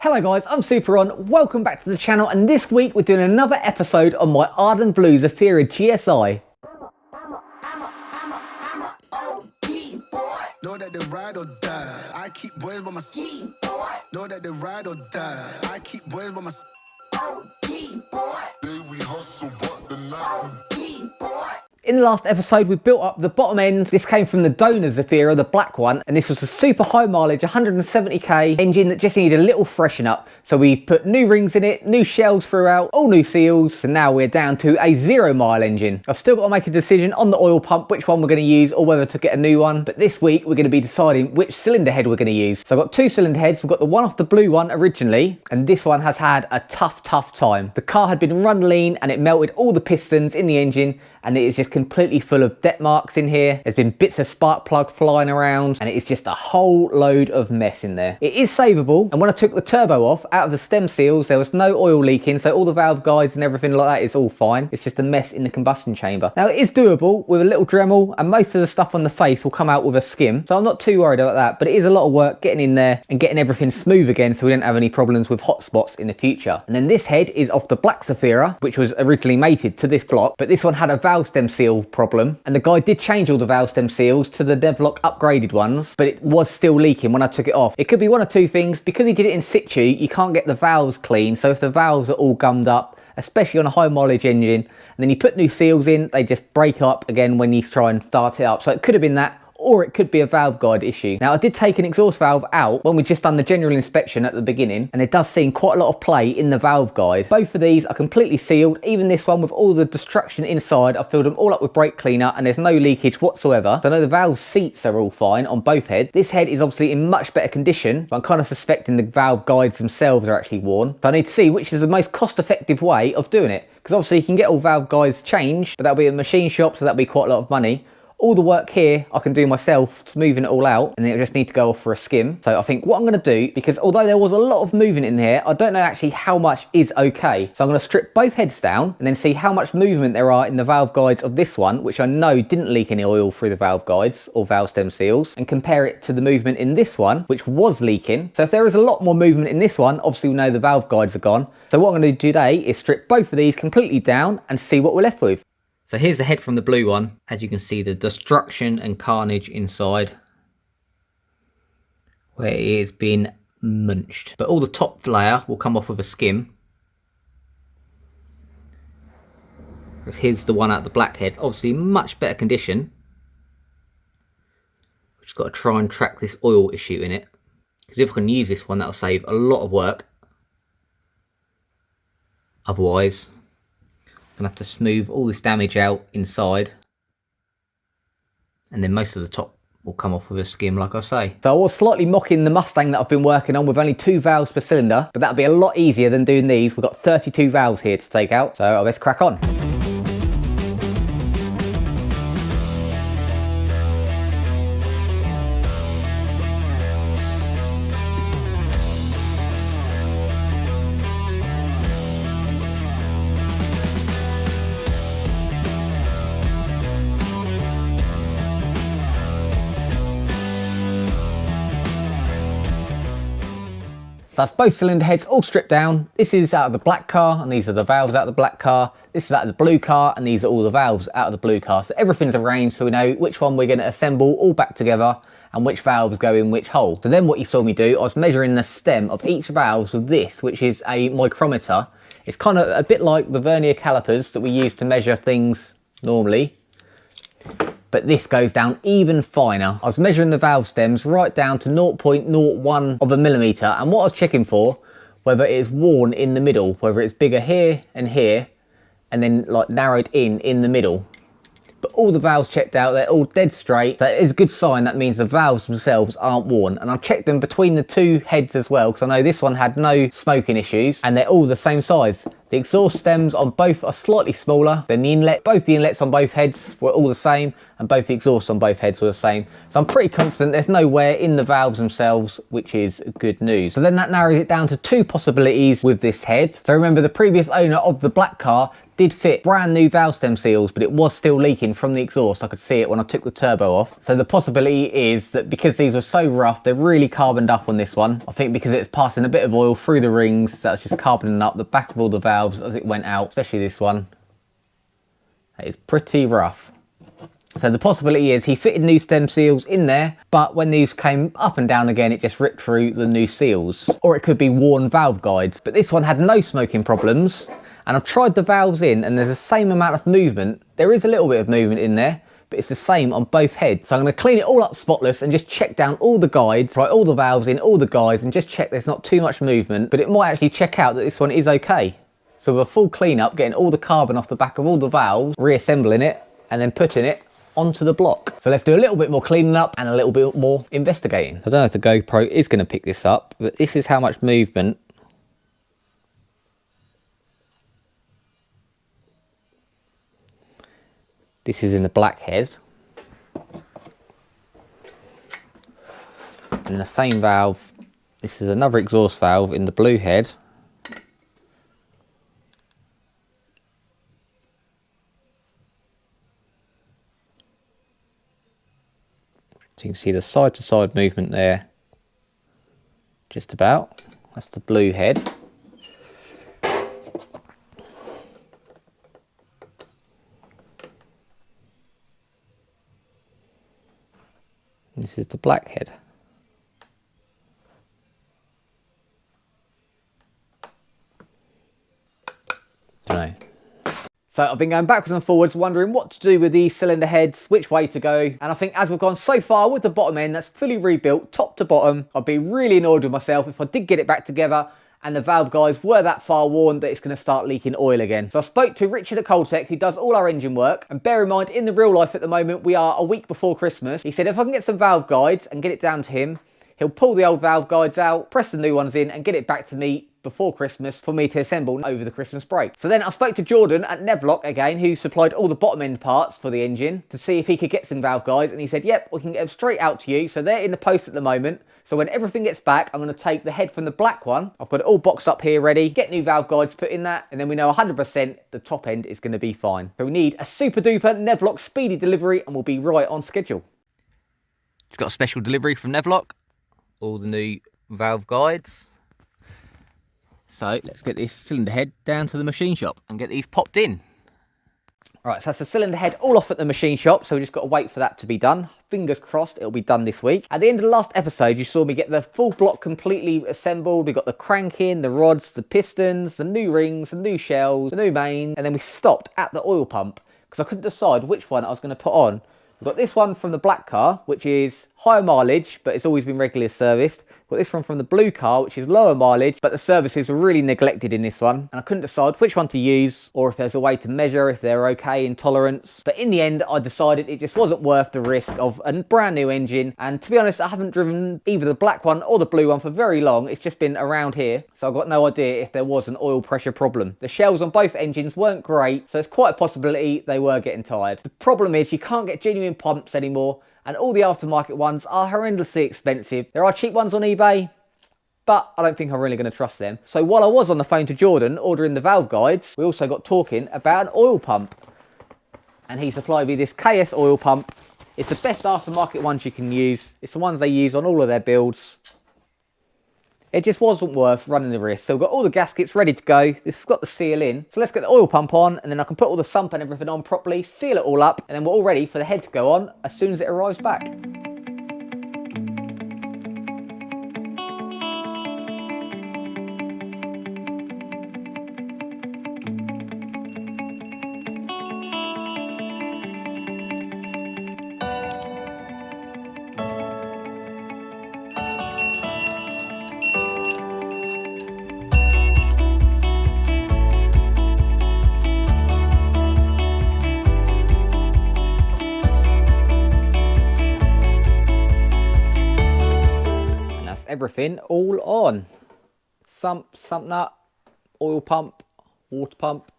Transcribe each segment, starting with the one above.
Hello guys, I'm Superon, welcome back to the channel, and this week we're doing another episode on my Ardent Blue Zafira GSI. Know that they ride or die. I keep boys by my side. Know that they ride or die. I keep boys by my side. Day we hustle, but the night. In the last episode we built up the bottom end. This came from the donor Zafira, the black one, and this was a super high mileage 170k engine that just needed a little freshen up. So we put new rings in it, new shells throughout, all new seals, and now we're down to a 0 mile engine. I've still got to make a decision on the oil pump, which one we're going to use or whether to get a new one, but this week we're going to be deciding which cylinder head we're going to use. So I've got two cylinder heads. We've got the one off the blue one originally, and this one has had a tough time. The car had been run lean and it melted all the pistons in the engine, and it is just completely full of dent marks in here. There's been bits of spark plug flying around, and it is just a whole load of mess in there. It is savable, and when I took the turbo off, out of the stem seals, there was no oil leaking, so all the valve guides and everything like that is all fine. It's just a mess in the combustion chamber. Now, it is doable with a little Dremel, and most of the stuff on the face will come out with a skim, so I'm not too worried about that, but it is a lot of work getting in there and getting everything smooth again so we don't have any problems with hot spots in the future. And then this head is off the black Zafira, which was originally mated to this block, but this one had a valve stem seal problem, and the guy did change all the valve stem seals to the Devlock upgraded ones, but it was still leaking when I took it off. It could be one of two things. Because he did it in situ, you can't get the valves clean, so if the valves are all gummed up, especially on a high mileage engine, and then you put new seals in, they just break up again when you try and start it up. So it could have been that, or it could be a valve guide issue. Now, I did take an exhaust valve out when we just done the general inspection at the beginning, and it does seem quite a lot of play in the valve guide. Both of these are completely sealed, even this one with all the destruction inside. I filled them all up with brake cleaner and there's no leakage whatsoever. So I know the valve seats are all fine on both heads. This head is obviously in much better condition, but I'm kind of suspecting the valve guides themselves are actually worn. So I need to see which is the most cost-effective way of doing it, because obviously you can get all valve guides changed, but that'll be a machine shop, so that'll be quite a lot of money. All the work here I can do myself, smoothing it all out, and then it'll just need to go off for a skim. So I think what I'm going to do, because although there was a lot of movement in here, I don't know actually how much is okay. So I'm going to strip both heads down and then see how much movement there are in the valve guides of this one, which I know didn't leak any oil through the valve guides or valve stem seals, and compare it to the movement in this one, which was leaking. So if there is a lot more movement in this one, obviously we know the valve guides are gone. So what I'm going to do today is strip both of these completely down and see what we're left with. So here's the head from the blue one. As you can see, the destruction and carnage inside, where it has been munched. But all the top layer will come off with a skim. Here's the one out the black head, obviously much better condition. We've just got to try and track this oil issue in it, because if I can use this one, that'll save a lot of work. Otherwise, I'm going to have to smooth all this damage out inside, and then most of the top will come off with a skim, like I say. So I was slightly mocking the Mustang that I've been working on with only 2 valves per cylinder, but that'll be a lot easier than doing these. We've got 32 valves here to take out, so let's crack on. So that's both cylinder heads all stripped down. This is out of the black car, and these are the valves out of the black car. This is out of the blue car, and these are all the valves out of the blue car. So everything's arranged, so we know which one we're going to assemble all back together and which valves go in which hole. So then what you saw me do, I was measuring the stem of each valve with this, which is a micrometer. It's kind of a bit like the vernier calipers that we use to measure things normally, but this goes down even finer. I was measuring the valve stems right down to 0.01 of a millimeter, and what I was checking for, whether it is worn in the middle, whether it's bigger here, and then like narrowed in the middle. But all the valves checked out, they're all dead straight. So it is a good sign. That means the valves themselves aren't worn. And I've checked them between the two heads as well, because I know this one had no smoking issues, and they're all the same size. The exhaust stems on both are slightly smaller than the inlet. Both the inlets on both heads were all the same, and both the exhausts on both heads were the same. So I'm pretty confident there's no wear in the valves themselves, which is good news. So then that narrows it down to two possibilities with this head. So remember, the previous owner of the black car did fit brand new valve stem seals, but it was still leaking from the exhaust. I could see it when I took the turbo off. So the possibility is that because these were so rough, they're really carboned up on this one. I think because it's passing a bit of oil through the rings, that's just carboning up the back of all the valves as it went out, especially this one. That is pretty rough. So the possibility is he fitted new stem seals in there, but when these came up and down again, it just ripped through the new seals. Or it could be worn valve guides, but this one had no smoking problems. And I've tried the valves in and there's the same amount of movement. There is a little bit of movement in there, but it's the same on both heads. So I'm going to clean it all up spotless and just check down all the guides, try all the valves in, all the guides, and just check there's not too much movement, but it might actually check out that this one is okay. So with a full clean up, getting all the carbon off the back of all the valves, reassembling it, and then putting it onto the block. So let's do a little bit more cleaning up and a little bit more investigating. I don't know if the GoPro is going to pick this up, but this is how much movement this is in the black head. And the same valve, this is another exhaust valve in the blue head. So you can see the side to side movement there, just about. That's the blue head. This is the black head. Dunno. So I've been going backwards and forwards, wondering what to do with these cylinder heads, which way to go. And I think as we've gone so far with the bottom end, that's fully rebuilt, top to bottom, I'd be really annoyed with myself if I did get it back together and the valve guides were that far worn that it's going to start leaking oil again. So I spoke to Richard at Coltec, who does all our engine work, and bear in mind, in the real life at the moment, we are a week before Christmas. He said if I can get some valve guides and get it down to him, he'll pull the old valve guides out, press the new ones in, and get it back to me before Christmas for me to assemble over the Christmas break. So then I spoke to Jordan at Z20LET again, who supplied all the bottom end parts for the engine, to see if he could get some valve guides, and he said, yep, we can get them straight out to you. So they're in the post at the moment. So when everything gets back, I'm going to take the head from the black one. I've got it all boxed up here ready, get new valve guides put in that, and then we know 100% the top end is going to be fine. So we need a super duper Z20LET speedy delivery, and we'll be right on schedule. It's got a special delivery from Z20LET, all the new valve guides. So let's get this cylinder head down to the machine shop and get these popped in. Right, so that's the cylinder head all off at the machine shop, so we just got to wait for that to be done. Fingers crossed it'll be done this week. At the end of the last episode, you saw me get the full block completely assembled. We got the crank in, the rods, the pistons, the new rings, the new shells, the new main, and then we stopped at the oil pump because I couldn't decide which one I was going to put on. We've got this one from the black car, which is higher mileage, but it's always been regularly serviced. We've got this one from the blue car, which is lower mileage, but the services were really neglected in this one. And I couldn't decide which one to use, or if there's a way to measure if they're okay in tolerance. But in the end, I decided it just wasn't worth the risk of a brand new engine. And to be honest, I haven't driven either the black one or the blue one for very long. It's just been around here. So I've got no idea if there was an oil pressure problem. The shells on both engines weren't great, so it's quite a possibility they were getting tired. The problem is you can't get genuine pumps anymore, and all the aftermarket ones are horrendously expensive. There are cheap ones on eBay, but I don't think I'm really going to trust them. So while I was on the phone to Jordan ordering the valve guides, we also got talking about an oil pump. And he supplied me this KS oil pump. It's the best aftermarket ones you can use. It's the ones they use on all of their builds. It just wasn't worth running the risk. So we've got all the gaskets ready to go. This has got the seal in. So let's get the oil pump on, and then I can put all the sump and everything on properly, seal it all up, and then we're all ready for the head to go on as soon as it arrives back. Everything all on. Sump nut, oil pump, water pump.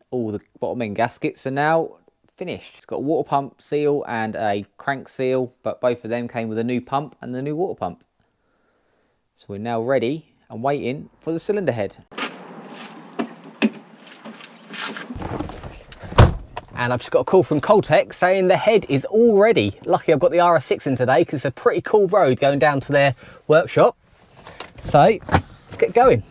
All the bottom end gaskets are now finished. It's got a water pump seal and a crank seal, but both of them came with a new pump and the new water pump. So we're now ready and waiting for the cylinder head. And I've just got a call from Coltech saying the head is all ready. Lucky I've got the RS6 in today because it's a pretty cool road going down to their workshop. So let's get going.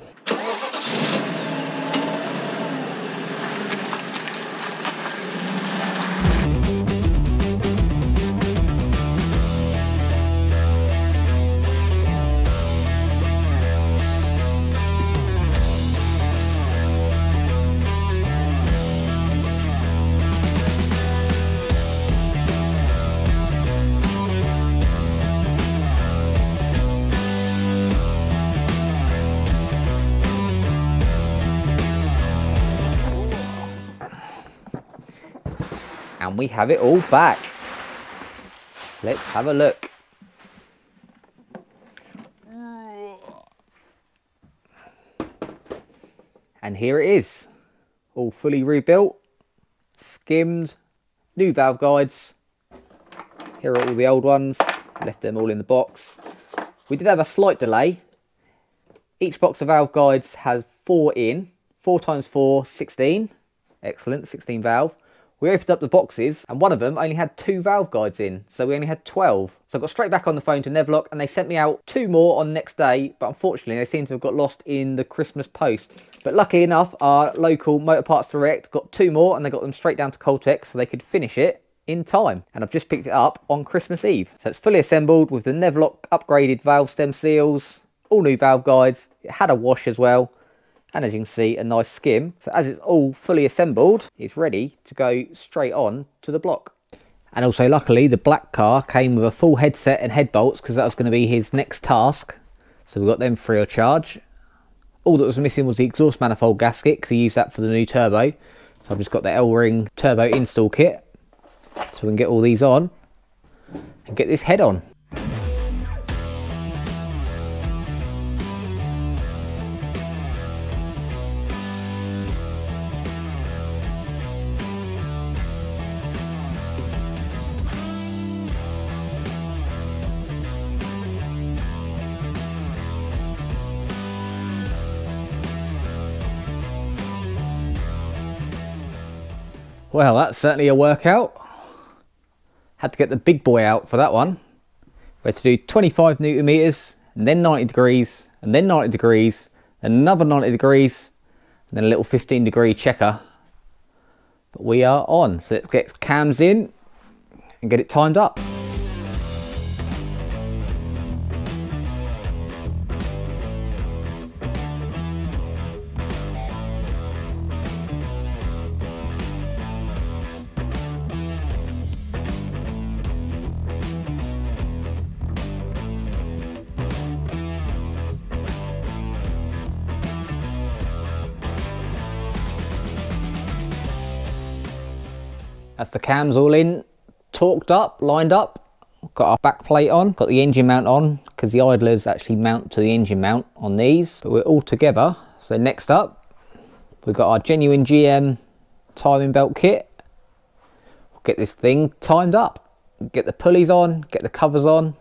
And we have it all back. Let's have a look. And here it is, all fully rebuilt, skimmed, new valve guides. Here are all the old ones, left them all in the box. We did have a slight delay. Each box of valve guides has 4 in, 4 times 4, 16. Excellent, 16 valve. We opened up the boxes and one of them only had 2 valve guides in, so we only had 12. So I got straight back on the phone to Nevlock and they sent me out 2 more on the next day, but unfortunately they seem to have got lost in the Christmas post. But luckily enough, our local Motor Parts Direct got 2 more and they got them straight down to Coltech so they could finish it in time. And I've just picked it up on Christmas Eve. So it's fully assembled with the Nevlock upgraded valve stem seals, all new valve guides. It had a wash as well. And as you can see, a nice skim. So as it's all fully assembled, it's ready to go straight on to the block. And also luckily the black car came with a full headset and head bolts because that was going to be his next task. So we got them free of charge. All that was missing was the exhaust manifold gasket because he used that for the new turbo. So I've just got the L-ring turbo install kit. So we can get all these on and get this head on. Well, that's certainly a workout. Had to get the big boy out for that one. We had to do 25 Newton meters, and then 90 degrees, and then 90 degrees, and another 90 degrees, and then a little 15-degree checker. But we are on, so let's get cams in and get it timed up. That's the cams all in, torqued up, lined up. Got our back plate on, got the engine mount on, because the idlers actually mount to the engine mount on these. But we're all together. So next up, we've got our genuine GM timing belt kit. We'll get this thing timed up. Get the pulleys on, get the covers on,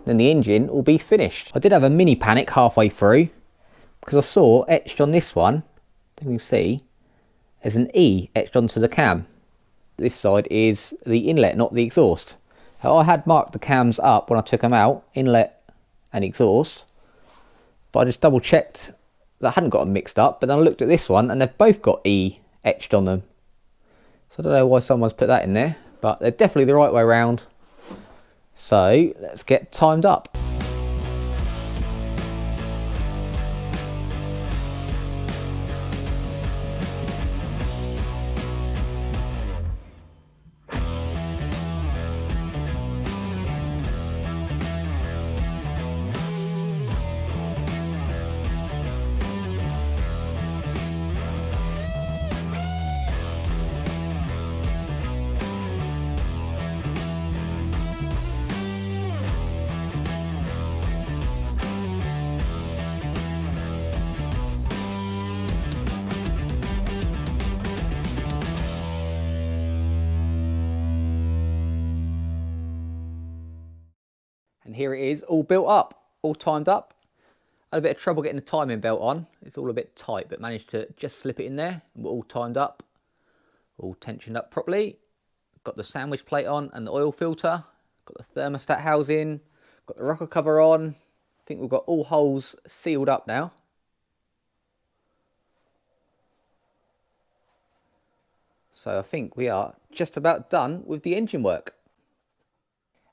then the engine will be finished. I did have a mini panic halfway through, because I saw etched on this one, you can see, there's an E etched onto the cam. This side is the inlet, not the exhaust. Now, I had marked the cams up when I took them out, inlet and exhaust, but I just double checked that I hadn't got them mixed up, but then I looked at this one and they've both got E etched on them. So I don't know why someone's put that in there, but they're definitely the right way around. So let's get timed up. here it is, all built up, all timed up. I had a bit of trouble getting the timing belt on. It's all a bit tight, but managed to just slip it in there. And we're all timed up, all tensioned up properly. Got the sandwich plate on and the oil filter. Got the thermostat housing. Got the rocker cover on. I think we've got all holes sealed up now. So I think we are just about done with the engine work.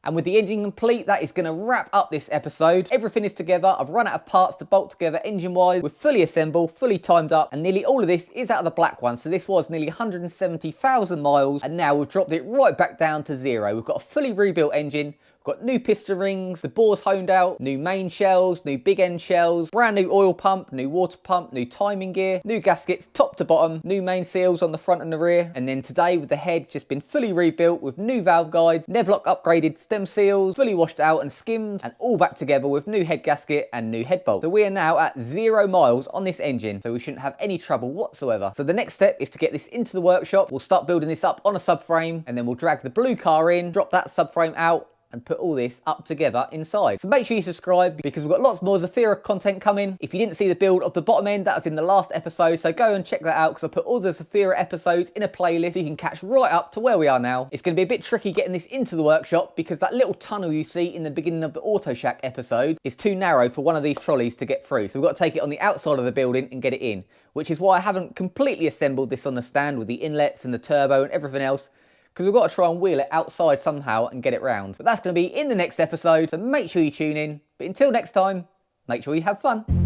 And with the engine complete, that is going to wrap up this episode. Everything is together. I've run out of parts to bolt together engine-wise. We're fully assembled, fully timed up, and nearly all of this is out of the black one. So this was nearly 170,000 miles, and now we've dropped it right back down to zero. We've got a fully rebuilt engine. We've got new piston rings, the bore's honed out, new main shells, new big end shells, brand new oil pump, new water pump, new timing gear, new gaskets top to bottom, new main seals on the front and the rear. And then today with the head just been fully rebuilt with new valve guides, Nevlock upgraded stem seals, fully washed out and skimmed, and all back together with new head gasket and new head bolt. So we are now at 0 miles on this engine, so we shouldn't have any trouble whatsoever. So the next step is to get this into the workshop. We'll start building this up on a subframe, and then we'll drag the blue car in, drop that subframe out, and put all this up together inside. So make sure you subscribe because we've got lots more Zafira content coming. If you didn't see the build of the bottom end, that was in the last episode, so go and check that out because I put all the Zafira episodes in a playlist so you can catch right up to where we are now. It's going to be a bit tricky getting this into the workshop because that little tunnel you see in the beginning of the Auto Shack episode is too narrow for one of these trolleys to get through. So we've got to take it on the outside of the building and get it in, which is why I haven't completely assembled this on the stand with the inlets and the turbo and everything else, because we've got to try and wheel it outside somehow and get it round. But that's going to be in the next episode, so make sure you tune in. But until next time, make sure you have fun.